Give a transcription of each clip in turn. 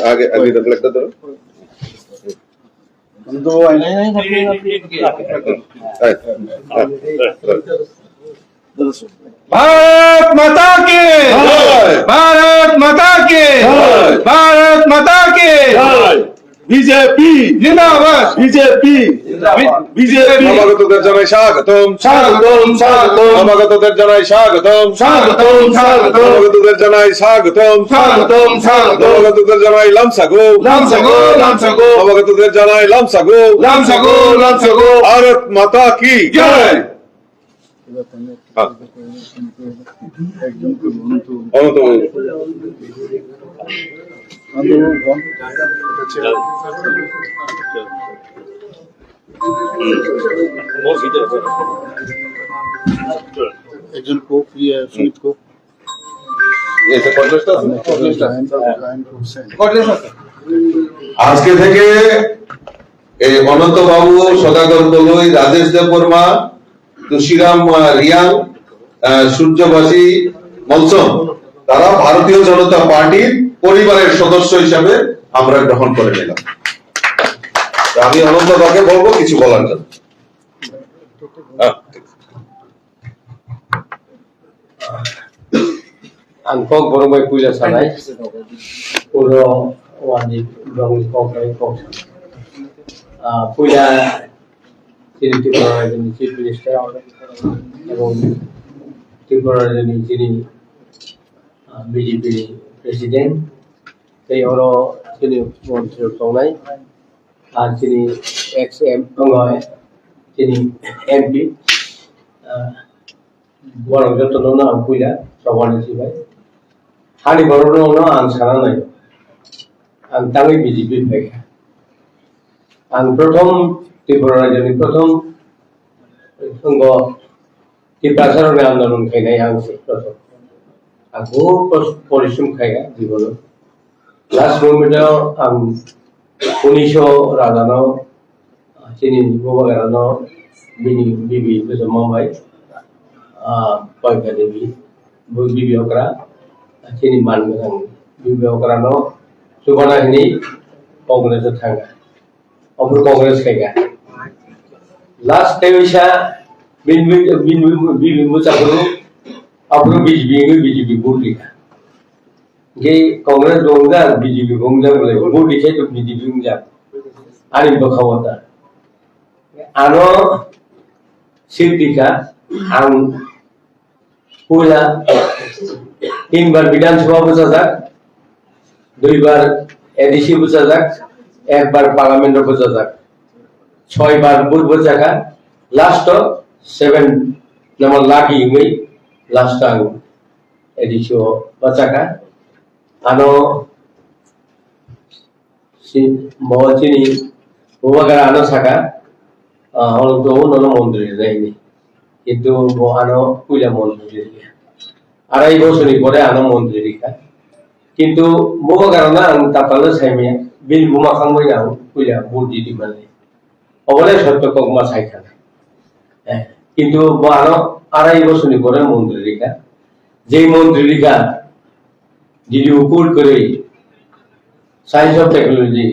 आगे आगे लगता तो भारत माता की भारत माता की भारत माता की বিজেপি जिंदाबाद বিজেপি বিজেপি নবাগতদের জানাই স্বাগতম স্বাগতম স্বাগতম নবাগতদের জানাই স্বাগতম স্বাগতম স্বাগতম নবাগতদের জানাই স্বাগতম স্বাগতম স্বাগতম নবাগতদের জানাই লামসাগো লামসাগো লামসাগো নবাগতদের জানাই লামসাগো লামসাগো লামসাগো भारत माता की জয় একজন কোক সুমিত কোক আজকে থেকে এই অনন্ত বাবু, সদাগর দলুই, রাজেশ দেববর্মা, তুষিরাম রিয়াং, সূর্যবাসী মলসম, তারা ভারতীয় জনতা পার্টির পরিবারের সদস্য হিসাবে আমরা গ্রহণ করে নিলাম। আমি অনন্ত বাবুকে বলবো কিছু বলার জন্য। Angkong boromai puja sanai, puro wani bangun kokai koksa. Puja sini Tripura ini chief minister, এবং Tripura ini BJP president. Kaya oro sini mantri tongai, sini XM tongai, sini MP. Borong joto nona puja sabani sih bay. Hani baru no ang sana nai, ang tangi BJP mereka. Ang prothom Tripura jadi prothom, tunggu Tripura ni andalun kaya nai ang sih prothom. Aku polisim kaya di bola. Last moment ang Unisho Radano, sini bawa Radano, bini bibi itu Mumbai, Paika Devi, bibi okra. Sini mangan bibi okrano subana ini kongres thanga abur kongres kaya last time isa bibi mucapuru abur BJP budi ge kongres bongga BJP bongga boleh budi saya tu BJP bongga ani bakhawata ano sirtika ang pula 3 বার বিধানসভা বোঝা যাক, 2 বার ADC বোঝা যাক, 1 বার parliament বোঝা যাক, 6 বার booth বোঝা যাক, last 7 number লাগি মই লাস্ট আং এডিসি বোঝা যাক আনো সি মহচিনি ওবাগারা আনো থাকা অলতো নন মন্দিরে যায়নি কিন্তু আনো পূজা মন্দিরে আড়াই বছরই পরে আনো মন্ত্রী রেখা কিন্তু বোমা কারণে আং তাপালে সাইমিয়া বিল বোমা খামই না কইলা বুদ্ধি দি মানে অবলে সত্য ককমা সাইখানে কিন্তু আনো আড়াই বছরই পরে মন্ত্রী রেখা যেই মন্ত্রী রেখা যদি উকুল করে সায়েন্স অফ টেকনোলজি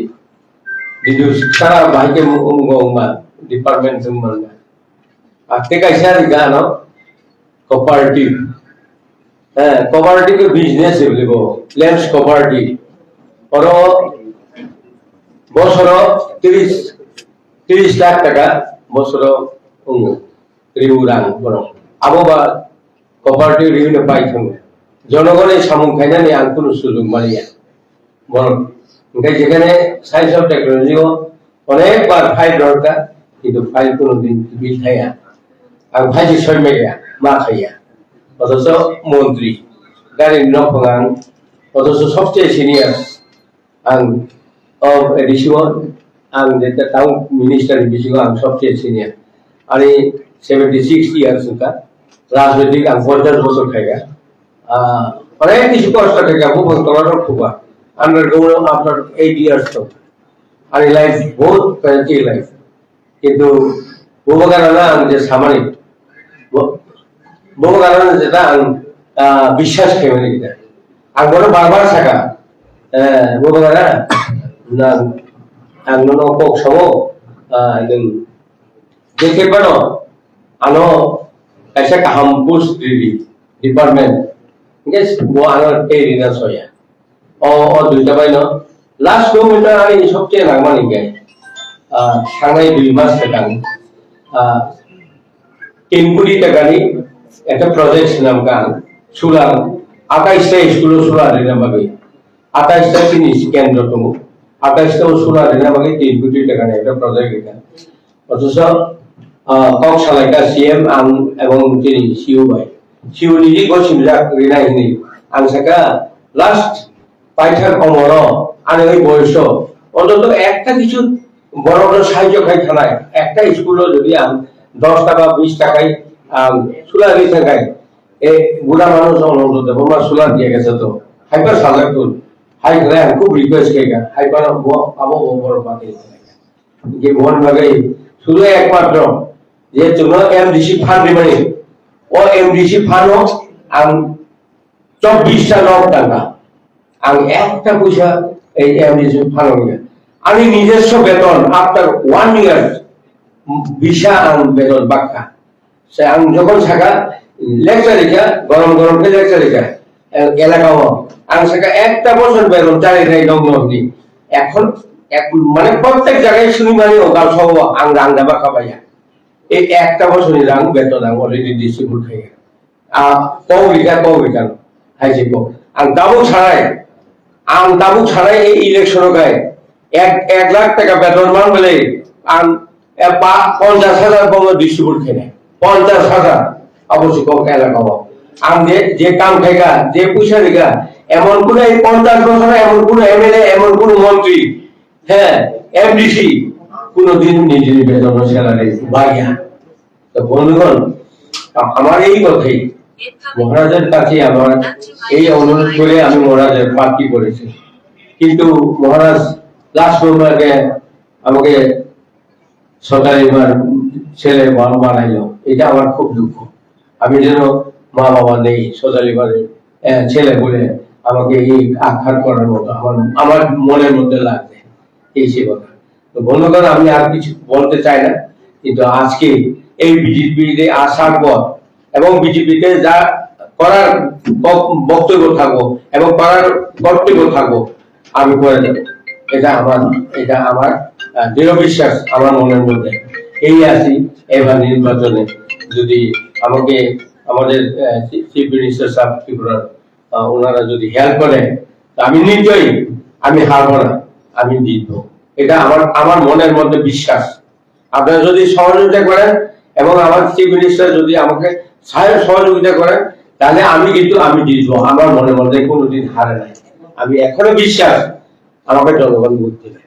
যদি সারা ভাইকে মুগমা ডিপার্টমেন্ট সম্বন্ধে আর তে কাইসা রেখা আনো cooperative cooperative business ebilibo lands cooperative oro boshoro 30 lakh taka boshoro riurang borong abo ba cooperative revenue pai thang jonogone samung khainani ang kono sujog mariya borong ngai jekhane science of technology o onek bar file dorkar kintu file kono din bil thaya ang phaji soimeya ma khaya অথচ মন্ত্রী গাড়ির নফগান অথচ সবচেয়ে senior আং of addition আং যেটা town minister বিশিগ আং সবচেয়ে সিনিয়র আমি 76 ইয়ার্স কা রাজনৈতিক আং 50 বছর খাইগা অনেক কিছু কষ্ট খাইগা বহুত করার খুবা আন্ডারগ্রাউন্ড আফটার 8 ইয়ার্স তো আমি লাইফ বহুত প্যান্টি লাইফ কিন্তু বহুকারণে আং যে সামাজিক বহু কারণে যেটা বিশ্বাস কেমন এটা আর বড় বারবার থাকা Bukara, ang nono kok samo, jeke pano, ano, kaisa kahampus di department, guys, buat ano area soya. দুইটা পাই না লাস্ট মোমেন্টে আমি সবচেয়ে নাগমানি গাই সাংনাই 2 মাস টাকা টেম্পুরি টাকানি একটা প্রজেক্ট নাম গান সুলার 28টা স্কুল সুলার রেনাবাগে 28টা জিনিস কেন্দ্র তো 28টা সুলার রেনাবাগে 3 কোটি টাকা নিয়ে একটা প্রজেক্ট এটা অথচ কক সালাইকা সিএম এবং তিনি সিও ভাই সিও নিজে গছিম যা রেনাই নি আংসাকা লাস্ট পাইথার অমর আর ওই বয়স অন্তত একটা কিছু বড় বড় সাহায্য খাই খানায় একটা স্কুলও যদি 10 টাকা 20 টাকায় সুলার দিতে খায় এ বুড়া মানুষ অন্তত বর্মা সুলার দিয়ে গেছে তো হাইপার সাজাক তো হাই করে খুব রিকোয়েস্ট কেগা হাইপার আবো বড় পাতে যে মন ভাগে শুধু একমাত্র যে তোমরা এমডিসি ফান্ড মানে ও এমডিসি ফান্ড 24টা লাখ টাকা আমি একটা পয়সা এই এমডিসি ফান্ড আমি নিজস্ব বেতন আফটার 1 ইয়ার ভিসা বেতন বাক্কা সে আমি যখন থাকা লেকচার রেখা গরম গরম লেকচার রেখা এলাকাও আমি সেটা একটা বছর বেতন চাই নাই নগ্নি এখন মানে প্রত্যেক জায়গায় শুনি মানে ওকাল সব আংরা বাক্কা পাইয়া এই একটা বছরই রাং বেতন অলরেডি ডিস্ট্রিবিউট হয়ে গেল কও বিকা হাইছে কো আর দাবু ছাড়াই এই ইলেকশন গায় 1 লাখ টাকা বেতন মান বলে 50,000 পর্যন্ত ডিস্ট্রিবিউট খেয়ে 50,000 অবশ্যই কম এলাকা আমি যে কাম খাইগা যে পয়সা দিগা এমন কোন এই 50 বছরে এমন কোন এমএলএ এমন কোন মন্ত্রী হ্যাঁ এমডিসি কোনদিন নিজের বেতন স্যালারি বাইয়া তো বন্ধুগণ আমার এই কথাই মহারাজের কাছে আমার এই অনুরোধ করে আমি মহারাজের প্রার্থী করেছি কিন্তু মহারাজ লাস্ট মোমেন্টে আমাকে সরকারি ছেলে বানাইলো এটা আমার খুব দুঃখ আমি যেন মা বাবা নেই সরকারি ছেলে বলে আমাকে এই আঘাত করার মতো আমার মনের মধ্যে লাগবে এই সে কথা তো বন্ধুগণ আমি আর কিছু বলতে চাই না কিন্তু আজকে এই বিজেপিতে আসার পর এবং বিজেপিতে যা করার বক্তব্য থাকবো এবং করার কর্তব্য থাকবো আমি করে দেব এটা আমার দৃঢ় বিশ্বাস আমার মনের মধ্যে এই আছি এবার নির্বাচনে যদি আমাকে আমাদের চিফ মিনিস্টার সাহেব ত্রিপুরার ওনারা যদি হেল্প করে আমি নিশ্চয়ই আমি হারবো না আমি জিতবো এটা আমার মনের মধ্যে বিশ্বাস আপনারা যদি সহযোগিতা করেন এবং আমার চিফ মিনিস্টার যদি আমাকে সহযোগিতা করেন তাহলে আমি জিতবো আমার মনের মধ্যে কোনোদিন হারে নাই আমি এখনো বিশ্বাস আমাকে জনগণ ভোট দেবে